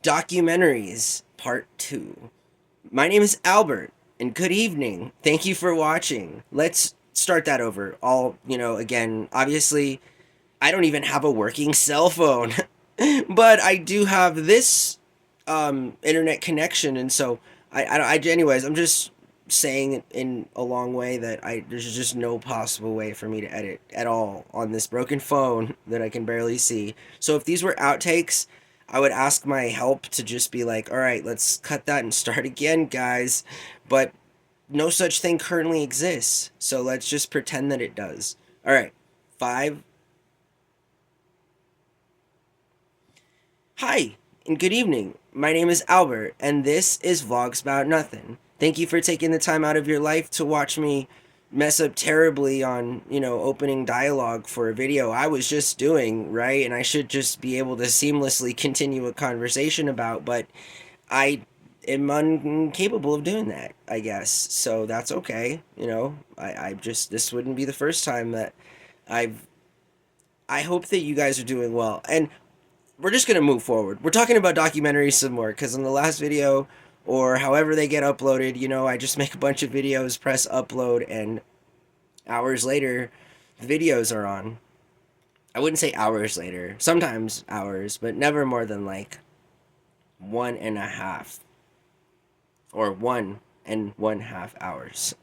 Documentaries Part 2. My name is Albert, and good evening. Thank you for watching. Let's start that over. Again, obviously, I don't even have a working cell phone, but I do have this internet connection, and so anyways, I'm just saying it in a long way that there's just no possible way for me to edit at all on this broken phone that I can barely see. So if these were outtakes, I would ask my help to just be like, all right, let's cut that and start again, guys. But no such thing currently exists. So let's just pretend that it does. All right. Five. Hi, and good evening. My name is Albert, and this is Vlogs About Nothing. Thank you for taking the time out of your life to watch me mess up terribly on, opening dialogue for a video I was just doing, right? And I should just be able to seamlessly continue a conversation about, but I am incapable of doing that, I guess. So that's okay. This wouldn't be the first time that I've, I hope that you guys are doing well. And we're just gonna move forward. We're talking about documentaries some more because in the last video, or however they get uploaded, I just make a bunch of videos, press upload, and hours later, the videos are on. I wouldn't say hours later. Sometimes hours, but never more than like 1.5 or 1.5 hours.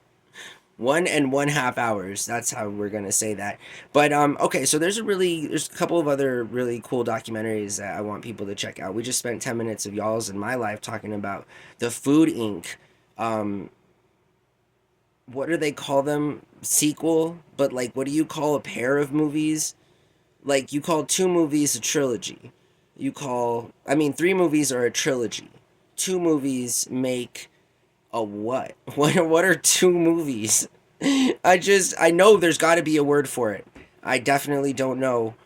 1.5 hours. That's how we're gonna say that. But okay. So there's a couple of other really cool documentaries that I want people to check out. We just spent 10 minutes of y'all's in my life talking about the Food Inc. Um, what do they call them? Sequel, but like, what do you call a pair of movies? Like you call two movies a trilogy. Three movies are a trilogy. Two movies make a what? What are two movies? I know there's got to be a word for it. I definitely don't know,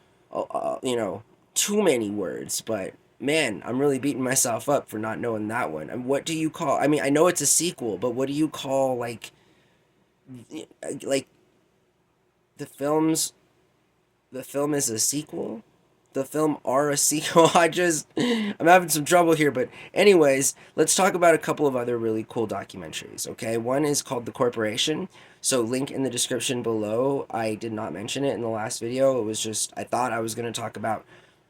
too many words, but man, I'm really beating myself up for not knowing that one. And what do you call? I mean, I know it's a sequel, but what do you call like the films? The film is a sequel. The film are a sequel. I'm having some trouble here, but anyways, let's talk about a couple of other really cool documentaries. Okay, one is called The Corporation. So link in the description below. I did not mention it in the last video. It was just I thought I was going to talk about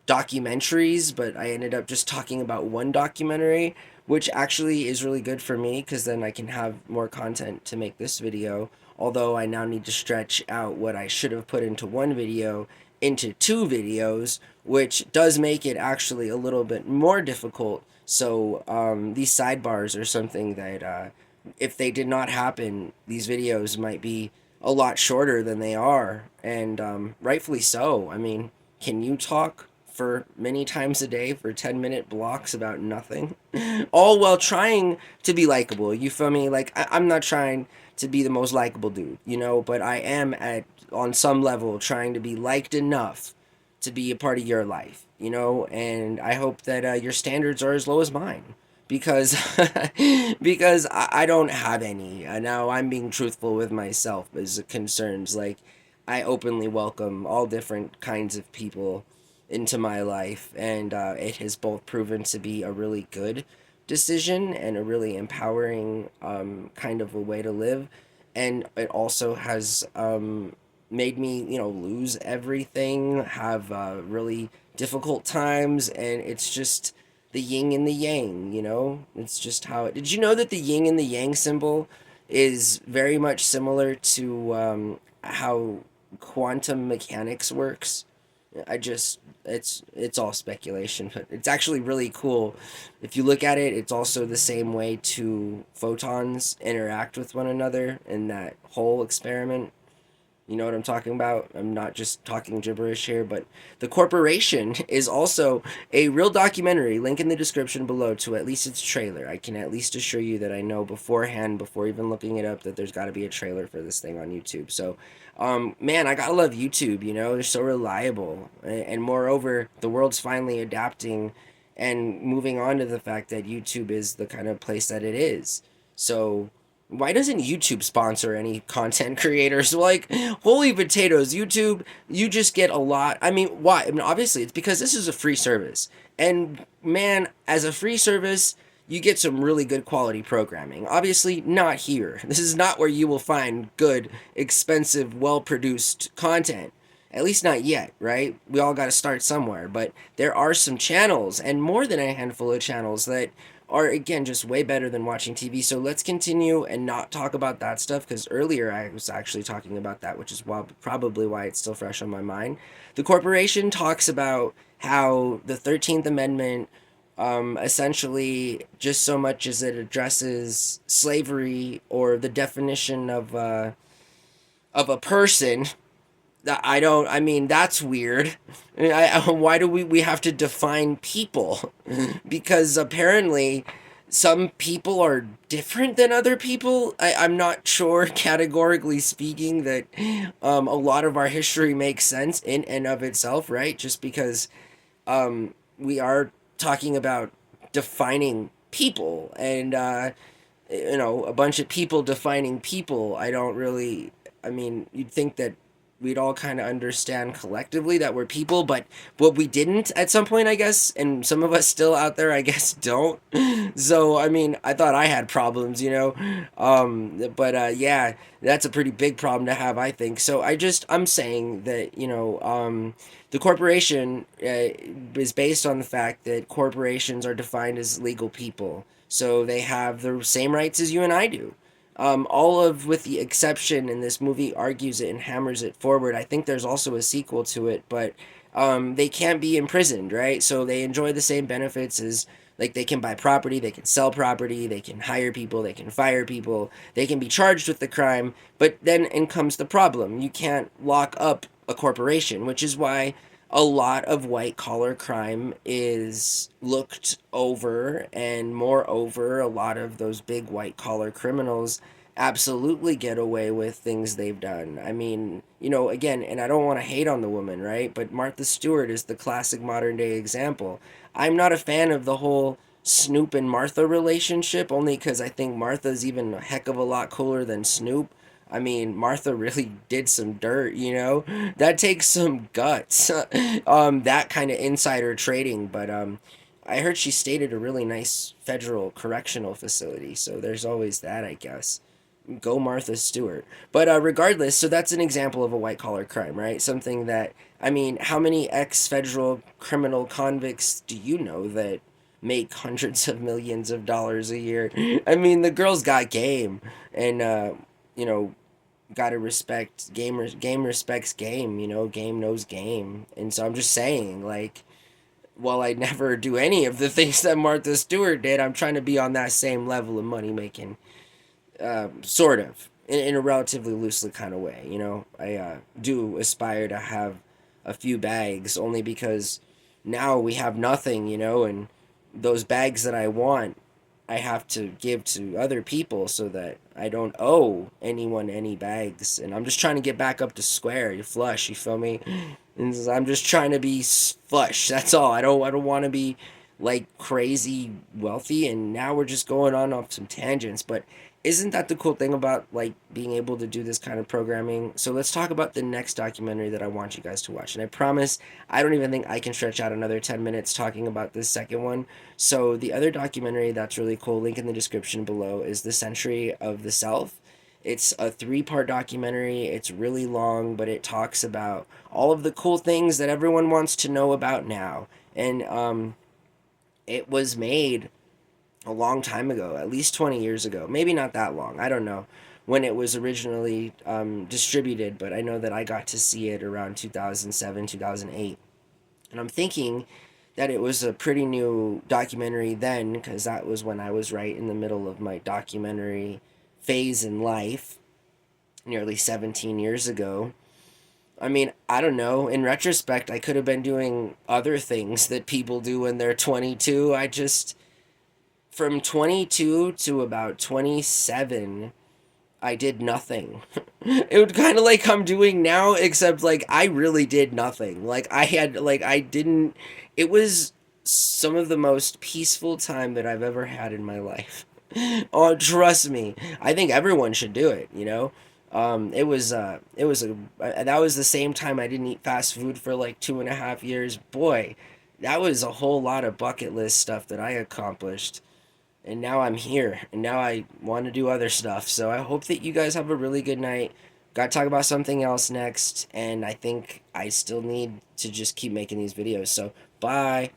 documentaries, but I ended up just talking about one documentary, which actually is really good for me because then I can have more content to make this video. Although I now need to stretch out what I should have put into one video into two videos, which does make it actually a little bit more difficult. So these sidebars are something that if they did not happen, these videos might be a lot shorter than they are, and rightfully so. I mean, can you talk for many times a day for 10-minute blocks about nothing? All while trying to be likable. You feel me? Like, I'm not trying to be the most likable dude, but I am on some level trying to be liked enough to be a part of your life, and I hope that your standards are as low as mine because because I don't have any. Now I'm being truthful with myself as it concerns like I openly welcome all different kinds of people into my life, and it has both proven to be a really good decision and a really empowering kind of a way to live, and it also has made me lose everything, have really difficult times, and it's just the yin and the yang. It's just how it. Did you know that the yin and the yang symbol is very much similar to how quantum mechanics works? It's all speculation, but it's actually really cool. If you look at it, it's also the same way two photons interact with one another in that whole experiment. You know what I'm talking about? I'm not just talking gibberish here, but The Corporation is also a real documentary. Link in the description below to at least its trailer. I can at least assure you that I know beforehand, before even looking it up, that there's got to be a trailer for this thing on YouTube. So, man, I gotta love YouTube. They're so reliable, and moreover, the world's finally adapting and moving on to the fact that YouTube is the kind of place that it is. So Why doesn't YouTube sponsor any content creators? Like, holy potatoes, YouTube, you just get a lot. I mean, why? I mean, obviously, it's because this is a free service. And man, as a free service, you get some really good quality programming. Obviously, not here. This is not where you will find good, expensive, well produced content. At least not yet, right? We all got to start somewhere. But there are some channels, and more than a handful of channels, that are again just way better than watching TV. So let's continue and not talk about that stuff because earlier I was actually talking about that, which is probably why it's still fresh on my mind. The corporation talks about how the 13th Amendment essentially, just so much as it addresses slavery or the definition of a person, I don't. I mean, that's weird. Why do we have to define people? Because apparently, some people are different than other people. I'm not sure, categorically speaking, that a lot of our history makes sense in and of itself, right? Just because we are talking about defining people and a bunch of people defining people. I don't really. I mean, you'd think that we'd all kind of understand collectively that we're people, but what we didn't at some point, I guess, and some of us still out there, I guess, don't. So, I mean, I thought I had problems, but yeah, that's a pretty big problem to have, I think. So I'm saying that, the corporation is based on the fact that corporations are defined as legal people. So they have the same rights as you and I do. All of, with the exception, and this movie argues it and hammers it forward. I think there's also a sequel to it, but they can't be imprisoned, right? So they enjoy the same benefits as, like, they can buy property, they can sell property, they can hire people, they can fire people, they can be charged with the crime. But then in comes the problem: you can't lock up a corporation, which is why a lot of white collar crime is looked over, and moreover, a lot of those big white collar criminals absolutely get away with things they've done. I mean, again, and I don't want to hate on the woman, right? But Martha Stewart is the classic modern day example. I'm not a fan of the whole Snoop and Martha relationship, only because I think Martha's even a heck of a lot cooler than Snoop. I mean, Martha really did some dirt, That takes some guts. That kind of insider trading, but I heard she stayed at a really nice federal correctional facility, so there's always that, I guess. Go Martha Stewart. But regardless, so that's an example of a white collar crime, right? Something that, I mean, how many ex federal criminal convicts do you know that make hundreds of millions of dollars a year? I mean, the girl's got game, and you know, gotta respect gamers. Game respects game. Game knows game, and so I'm just saying, like, while I never do any of the things that Martha Stewart did, I'm trying to be on that same level of money making, sort of, in a relatively loosely kind of way. I do aspire to have a few bags, only because now we have nothing, and those bags that I want, I have to give to other people so that I don't owe anyone any bags. And I'm just trying to get back up to square, you flush, you feel me? And I'm just trying to be flush. That's all. I don't want to be like crazy wealthy. And now we're just going on off some tangents, but isn't that the cool thing about, like, being able to do this kind of programming? So let's talk about the next documentary that I want you guys to watch. And I promise I don't even think I can stretch out another 10 minutes talking about this second one. So the other documentary that's really cool, link in the description below, is The Century of the South. It's a three-part documentary. It's really long, but it talks about all of the cool things that everyone wants to know about now. And it was made a long time ago, at least 20 years ago. Maybe not that long. I don't know when it was originally distributed, but I know that I got to see it around 2007, 2008. And I'm thinking that it was a pretty new documentary then, because that was when I was right in the middle of my documentary phase in life, nearly 17 years ago. I mean, I don't know. In retrospect, I could have been doing other things that people do when they're 22. From 22 to about 27, I did nothing. It would kind of like I'm doing now, except like I really did nothing. Like I didn't, it was some of the most peaceful time that I've ever had in my life. Oh, trust me. I think everyone should do it, you know? That was the same time I didn't eat fast food for like 2.5 years. Boy, that was a whole lot of bucket list stuff that I accomplished. And now I'm here, and now I want to do other stuff. So I hope that you guys have a really good night. Got to talk about something else next, and I think I still need to just keep making these videos. So, bye.